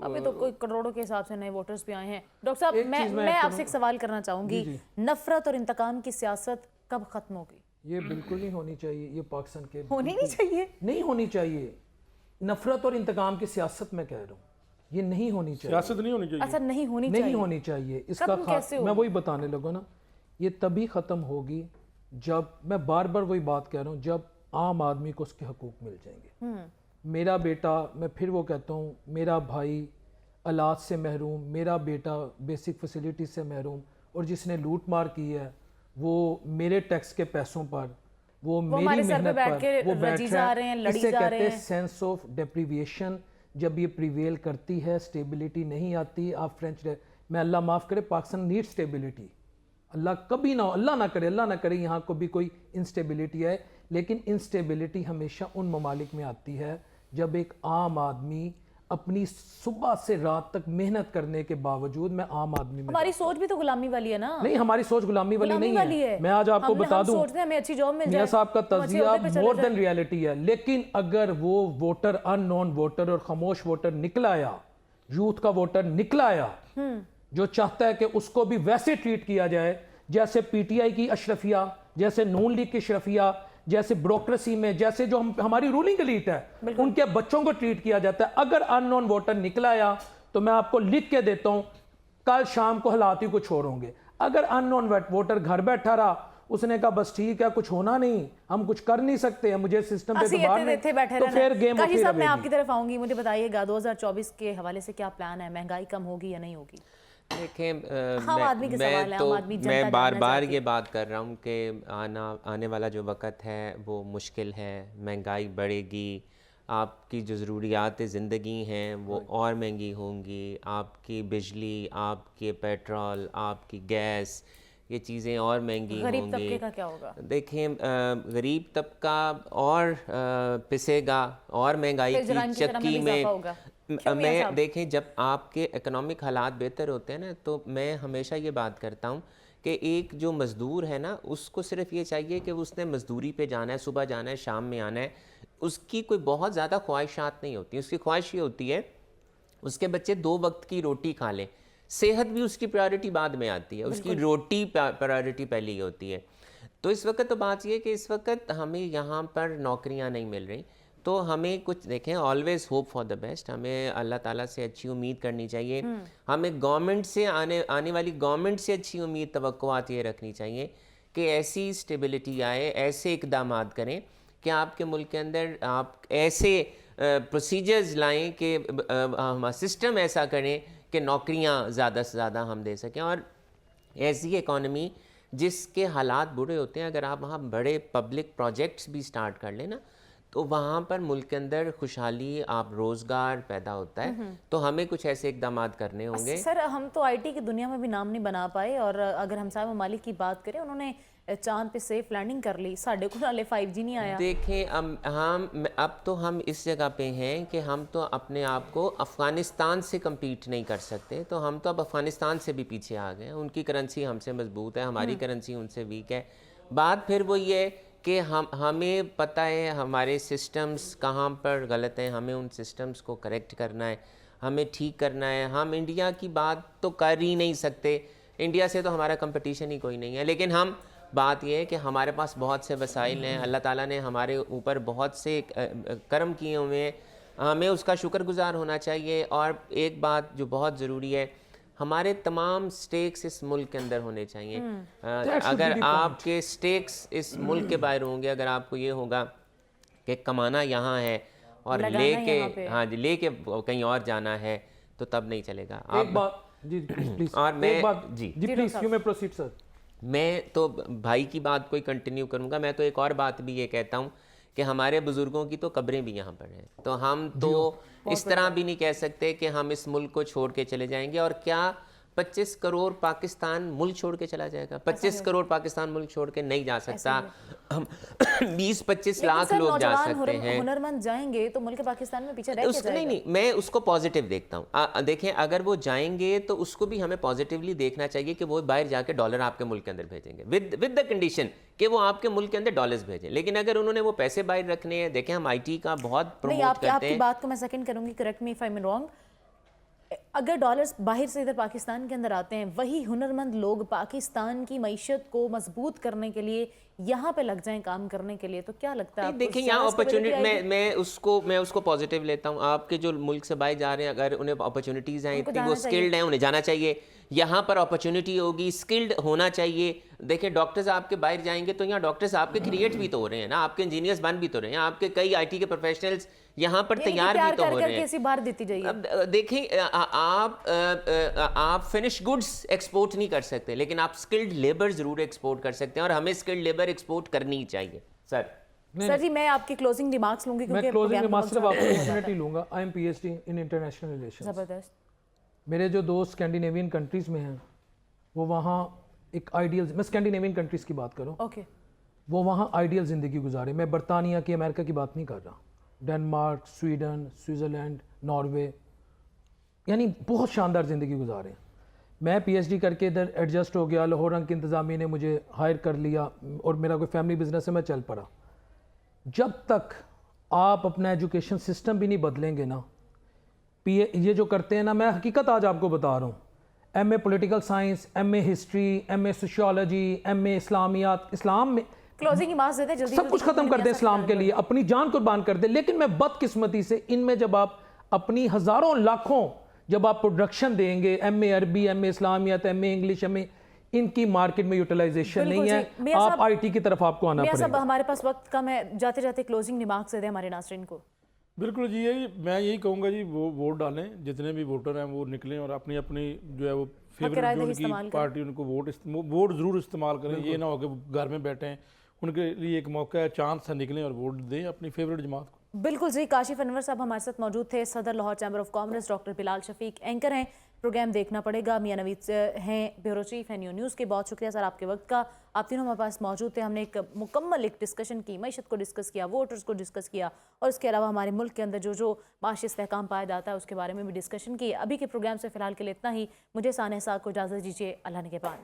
अभी तो कोई करोड़ों के हिसाब से नए वोटर्स भी आए हैं। डॉक्टर साहब, मैं आपसे एक सवाल करना चाहूंगी, नफरत और इंतकाम की सियासत कब खत्म होगी?
ये बिल्कुल नहीं होनी चाहिए, ये पाकिस्तान के
होनी नहीं चाहिए।
नहीं होनी चाहिए। नफरत और इंतकाम की सियासत में कह रहा हूँ, ये नहीं होनी चाहिए,
सियासत नहीं होनी चाहिए।
अच्छा नहीं होनी
नहीं
चाहिए।
होनी चाहिए। इसका
खत्म कैसे
मैं
होगी?
वही बताने लगा ना, ये तभी ख़त्म होगी जब, मैं बार बार वही बात कह रहा हूँ, जब आम आदमी को उसके हकूक मिल जाएंगे। मेरा बेटा, मैं फिर वो कहता हूँ, मेरा भाई औलाद से महरूम, मेरा बेटा बेसिक फैसिलिटी से महरूम, और जिसने लूट मार की है वो मेरे टैक्स के पैसों पर, वो मेरी
हमारे सर पे
मेहनत
बैठ
पर
के
वो बैठ
रजी
रहा
जा
है।
रहे हैं, लड़ी
इसे
जा
कहते
रहे
हैं
हैं।
Sense of deprivation. जब ये प्रिवेल करती है, स्टेबिलिटी नहीं आती। आप मैं अल्लाह माफ़ करे, पाकिस्तान नीड स्टेबिलिटी। अल्लाह कभी ना, अल्लाह ना करे, अल्लाह ना करे यहाँ को भी कोई इंस्टेबिलिटी है, लेकिन इंस्टेबिलिटी हमेशा उन ममालिक में आती है जब एक आम आदमी अपनी सुबह से रात तक मेहनत करने के बावजूद, मैं आम आदमी में
हमारी सोच भी तो गुलामी वाली है ना।
नहीं, हमारी सोच गुलामी वाली
गुलामी
नहीं
वाली
है।
है।
मैं आज आपको बता दूं,
सोचते हैं हमें अच्छी जॉब मिल जाए,
मियां साहब का
हम अच्छे
तजिया
ओहदे पे चले
मोर
जाएं।
देन रियलिटी है। लेकिन अगर वो वोटर, अननोन वोटर और खामोश वोटर निकल आया, यूथ का वोटर निकल आया जो चाहता है कि उसको भी वैसे ट्रीट किया जाए जैसे पीटीआई की अशरफिया, जैसे नून लीग की अशरफिया, जैसे ब्यूरोक्रेसी में, जैसे जो हमारी रूलिंग एलीट है उनके बच्चों को ट्रीट किया जाता है। अगर अननोन वोटर निकल आया तो मैं आपको लिख के देता हूं, कल शाम को हालात ही कुछ और होंगे। अगर अननोन वोटर घर बैठा रहा, उसने कहा बस ठीक है, कुछ होना नहीं, हम कुछ कर नहीं सकते, मुझे सिस्टम पे बाहर नहीं, तो फिर गेम
काशी साहब मैं आपकी तरफ आऊंगी, मुझे बताइएगा 2024 के हवाले से क्या प्लान है? महंगाई कम होगी या नहीं होगी?
देखें,
आम आदमी के सवाल है, आम आदमी जनता
मैं बार
जानना
बार
चाहती
ये बात कर रहा हूँ कि आने वाला जो वक़्त है वो मुश्किल है, महंगाई बढ़ेगी, आपकी जो ज़रूरियात ज़िंदगी हैं वो और महंगी होंगी, आपकी बिजली, आपके पेट्रोल, आपकी गैस, ये चीज़ें और महंगी
गरीब
होंगी।
तबके का क्या होगा?
देखें, गरीब तबका और पिसेगा, और महंगाई
फिर
की
जराइम की तरह में
चक्की
भी
में।
इजाफा होगा। क्यों मियां
मैं
साहब?
देखें, जब आपके इकोनॉमिक हालात बेहतर होते हैं ना, तो मैं हमेशा ये बात करता हूँ कि एक जो मज़दूर है ना, उसको सिर्फ ये चाहिए कि उसने मज़दूरी पे जाना है, सुबह जाना है, शाम में आना है, उसकी कोई बहुत ज़्यादा ख्वाहिशात नहीं होती। उसकी ख्वाहिश ये होती है उसके बच्चे 2 वक्त की रोटी खा लें। सेहत भी उसकी प्रायोरिटी बाद में आती है, उसकी रोटी प्रायोरिटी पहले ही होती है। तो इस वक्त तो बात ये है कि इस वक्त हमें यहाँ पर नौकरियाँ नहीं मिल रही, तो हमें कुछ देखें, always hope for the best, हमें अल्लाह ताला से अच्छी उम्मीद करनी चाहिए। हमें गवर्नमेंट से आने वाली गवर्नमेंट से अच्छी उम्मीद, तवक्कुआत ये रखनी चाहिए कि ऐसी स्टेबिलिटी आए, ऐसे इक़दामात करें कि आपके मुल्क के अंदर आप ऐसे प्रोसीजर्स लाएं कि हम सिस्टम ऐसा करें कि नौकरियां ज़्यादा से ज़्यादा हम दे सकें। और ऐसी इकॉनमी जिसके हालात बुरे होते हैं, अगर आप वहाँ बड़े पब्लिक प्रोजेक्ट्स भी स्टार्ट कर लें ना, तो वहाँ पर मुल्क के अंदर खुशहाली, आप रोज़गार पैदा होता है। तो हमें कुछ ऐसे इकदाम करने होंगे।
सर हम तो आईटी की दुनिया में भी नाम नहीं बना पाए, और अगर हम साहब ममालिक की बात करें, उन्होंने चांद पे सेफ लैंडिंग कर ली, साढ़े को नाले 5G नहीं आया।
देखें, अब तो हम इस जगह पे हैं कि हम तो अपने आप को अफ़गानिस्तान से कम्पीट नहीं कर सकते, तो हम तो अब अफ़गानिस्तान से भी पीछे आ गए हैं। उनकी करेंसी हमसे मजबूत है, हमारी करेंसी उनसे वीक है। बात फिर वो ये कि हमें पता है हमारे सिस्टम्स कहाँ पर गलत हैं, हमें उन सिस्टम्स को करेक्ट करना है, हमें ठीक करना है। हम इंडिया की बात तो कर ही नहीं सकते, इंडिया से तो हमारा कंपटीशन ही कोई नहीं है, लेकिन हम बात यह है कि हमारे पास बहुत से वसाइल हैं, अल्लाह ताला ने हमारे ऊपर बहुत से करम किए हुए हैं, हमें उसका शुक्रगुजार होना चाहिए। और एक बात जो बहुत ज़रूरी है, हमारे तमाम स्टेक्स इस मुल्क के अंदर होने चाहिए। अगर आपके स्टेक्स इस मुल्क के बाहर होंगे, अगर आपको ये होगा कि कमाना यहाँ है और लेके, हाँ जी, लेके कहीं और जाना है, तो तब नहीं चलेगा।
एक बात जी प्लीज,
और मैं
जी please, you may proceed sir.
मैं तो भाई की बात कोई कंटिन्यू करूँगा। मैं तो एक और बात भी ये कहता हूँ कि हमारे बुज़ुर्गों की तो कब्रें भी यहाँ पर हैं, तो हम तो इस तरह भी नहीं कह सकते कि हम इस मुल्क को छोड़ के चले जाएंगे। और क्या 25 करोड़ पाकिस्तान मुल्क छोड़ के चला जाएगा? 25 करोड़ पाकिस्तान मुल्क छोड़ के नहीं जा सकता। हम 20-25 लाख लोग जा सकते हैं।
हुनरमंद जाएंगे तो मुल्क पाकिस्तान में पीछे रह जाएगा।
नहीं, मैं उसको पॉजिटिव देखता हूँ। देखें, अगर वो जाएंगे तो उसको भी हमें पॉजिटिवली देखना चाहिए कि वो बाहर जाके डॉलर आपके मुल्क के अंदर भेजेंगे, विद द कंडीशन कि वो आपके मुल्क के अंदर डॉलर्स भेजें। लेकिन अगर उन्होंने वो पैसे बाहर रखने हैं, देखें हम IT का बहुत प्रमोट करते हैं।
आपकी बात को मैं सेकंड करूंगी, correct me if I am wrong. अगर डॉलर्स बाहर से इधर पाकिस्तान के अंदर आते हैं, वही हुनरमंद लोग पाकिस्तान की मईशत को मजबूत करने के लिए यहाँ पे लग जाएं काम करने के लिए, तो क्या लगता है आपको?
देखिए
इससे
यहाँ
stability
अपॉर्चुनिटी
आएगी?
मैं उसको पॉजिटिव लेता हूँ। आपके जो मुल्क से बाहर जा रहे हैं, अगर उन्हें अपॉर्चुनिटीज़ हैं,
उनको
इतनी वो
जाना चाहिए।
स्किल्ड हैं, उन्हें जाना चाहिए। यहाँ पर अपॉर्चुनिटी होगी, स्किल्ड होना चाहिए। देखिए डॉक्टर्स आपके बाहर जाएंगे तो यहाँ डॉक्टर्स आपके क्रिएट भी तो हो रहे हैं ना, आपके इंजीनियर्स बन भी तो रहे हैं, आपके कई आईटी के प्रोफेशनल्स यहाँ पर
ये नहीं कि
तैयार
प्यार
भी तो
कर
हो
कर
रहे
के
हैं।
ऐसी बाहर देती जाइए।
अब देखिए आप फिनिश गुड्स एक्सपोर्ट नहीं कर सकते, लेकिन आप स्किल्ड लेबर जरूर एक्सपोर्ट कर सकते हैं, और हमें स्किल्ड लेबर एक्सपोर्ट करनी ही चाहिए। सर
सर जी, मैं आपकी क्लोजिंग रिमार्क्स लूंगी
मैं
क्योंकि
क्लोजिंग
प्रोग्राम
रिमार्क्स सिर्फ
का
आपको
वक्त
अपॉर्चुनिटी लूंगा। I am PhD in international relations.
जबरदस्त।
मेरे जो दोस्त स्कैंडिनेवियन कंट्रीज़ में हैं, वो वहाँ एक आइडियल, मैं स्कैंडिनेवियन कंट्रीज़ की बात करूँ,
ओके।
वो वहाँ आइडियल ज़िंदगी गुजारे। मैं बरतानिया की, अमेरिका की बात नहीं कर रहा। डेनमार्क, स्वीडन, स्विट्ज़रलैंड, नॉर्वे, यानी बहुत शानदार ज़िंदगी गुजारे। मैं पीएचडी करके इधर एडजस्ट हो गया, लाहौर रंग की इंतज़ामिया ने मुझे हायर कर लिया और मेरा कोई फैमिली बिजनेस है, मैं चल पड़ा। जब तक आप अपना एजुकेशन सिस्टम भी नहीं बदलेंगे ना, ये जो करते हैं ना, मैं हकीकत आज आपको बता रहा हूँ, MA political science, MA history, MA sociology, MA इस्लामियात, इस्लाम में
क्लोजिंग रिमार्क्स देते हैं जल्दी।
सब कुछ खत्म कर दे इस्लाम के लिए, अपनी जान कुर्बान कर दे। लेकिन मैं बदकिस्मती से इनमें जब आप अपनी हजारों लाखों जब आप प्रोडक्शन देंगे, एमए अरबी, एमए इस्लामियात, एमए इंग्लिश, एमए, इनकी मार्केट में यूटिलाइजेशन नहीं है। आप आईटी की तरफ आपको आना
मियां साहब,
पड़ेगा।
हमारे पास वक्त कम है, जाते जाते क्लोजिंग रिमार्क्स दें हमारे नाज़रीन को।
बिल्कुल जी, यही मैं यही कहूँगा जी, वो वोट डालें, जितने भी वोटर हैं वो निकलें और अपनी अपनी जो है वो फेवरेट
राय
जो
दही
उनकी
इस्तेमाल करें।
पार्टी, उनको वोट ज़रूर इस्तेमाल करें। ये ना हो कि वो घर में बैठे हैं, उनके लिए एक मौका है, चांस है, निकलें और वोट दें अपनी फेवरेट जमात को।
बिल्कुल जी, काशिफ अनवर साहब हमारे साथ मौजूद थे, सदर Lahore chamber of commerce, doctor Bilal Shafiq anchor हैं, प्रोग्राम देखना पड़ेगा, मियां नवीद हैं ब्यूरो चीफ है न्यू न्यूज़ के। बहुत शुक्रिया सर आपके वक्त का। आप तीनों हमारे पास मौजूद थे, हमने एक मुकम्मल एक डिस्कशन की, मईशत को डिस्कस किया, वोटर्स को डिस्कस किया, और इसके अलावा हमारे मुल्क के अंदर जो माशी इस्तेहकाम पाया जाता है उसके बारे में भी डिस्कशन की। अभी के प्रोग्राम से फिलहाल के लिए इतना ही। मुझे साने साहब को इजाज़त दीजिए। अल्लाह ने के बाद।